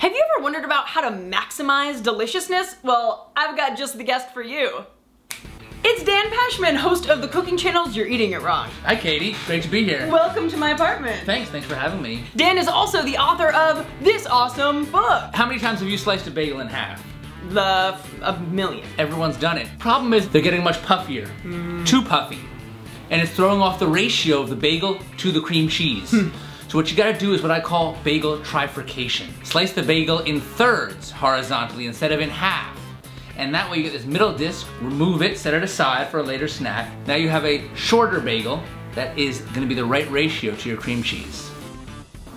Have you ever wondered about how to maximize deliciousness? Well, I've got just the guest for you. It's Dan Pashman, host of the cooking channels You're Eating It Wrong. Hi Katie, great to be here. Welcome to my apartment. Thanks for having me. Dan is also the author of this awesome book. How many times have you sliced a bagel in half? A million. Everyone's done it. Problem is they're getting much puffier. Too puffy. And it's throwing off the ratio of the bagel to the cream cheese. So what you gotta do is what I call bagel trifurcation. Slice the bagel in thirds horizontally instead of in half. And that way you get this middle disc, remove it, set it aside for a later snack. Now you have a shorter bagel that is gonna be the right ratio to your cream cheese.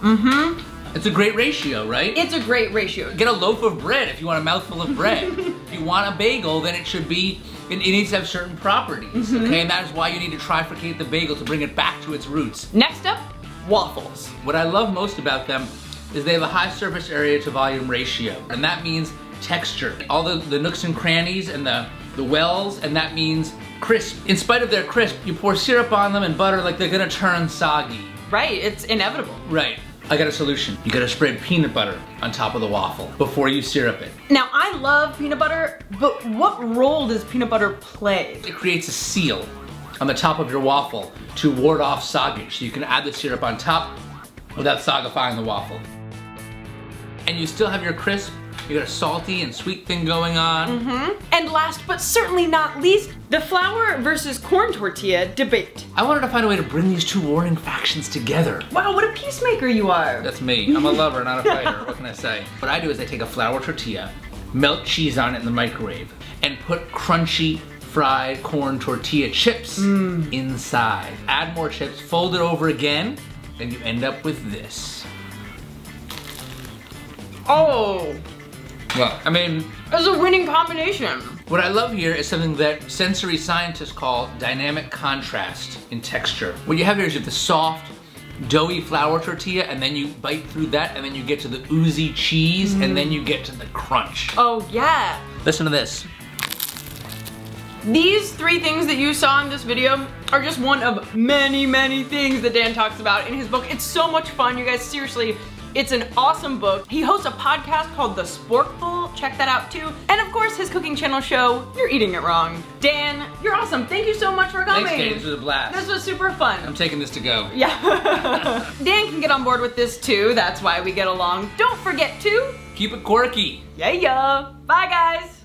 It's a great ratio, right? It's a great ratio. Get a loaf of bread if you want a mouthful of bread. If you want a bagel, then it needs to have certain properties, okay? And that is why you need to trifurcate the bagel to bring it back to its roots. Next up, waffles. What I love most about them is they have a high surface area to volume ratio, and that means texture. All the nooks and crannies and the wells, and that means crisp. In spite of their crisp, you pour syrup on them and butter like they're gonna turn soggy. Right, it's inevitable. Right. I got a solution. You gotta spread peanut butter on top of the waffle before you syrup it. Now, I love peanut butter, but what role does peanut butter play? It creates a seal on the top of your waffle to ward off soggage, so you can add the syrup on top without sogifying the waffle. And you still have your crisp, you got a salty and sweet thing going on. And last but certainly not least, the flour versus corn tortilla debate. I wanted to find a way to bring these two warring factions together. Wow, what a peacemaker you are. That's me. I'm a lover, not a fighter. What can I say? What I do is I take a flour tortilla, melt cheese on it in the microwave, and put crunchy fried corn tortilla chips inside. Add more chips, fold it over again, and you end up with this. Oh. Well, I mean, it's a winning combination. What I love here is something that sensory scientists call dynamic contrast in texture. What you have here is you have the soft, doughy flour tortilla, and then you bite through that, and then you get to the oozy cheese, and then you get to the crunch. Oh yeah. Listen to this. These three things that you saw in this video are just one of many, many things that Dan talks about in his book. It's so much fun, you guys, seriously. It's an awesome book. He hosts a podcast called The Sporkful. Check that out too. And of course, his cooking channel show, You're Eating It Wrong. Dan, you're awesome. Thank you so much for coming. Thanks, Katie. This was a blast. This was super fun. I'm taking this to go. Yeah. Dan can get on board with this too. That's why we get along. Don't forget to keep it quirky. Yeah. Bye, guys.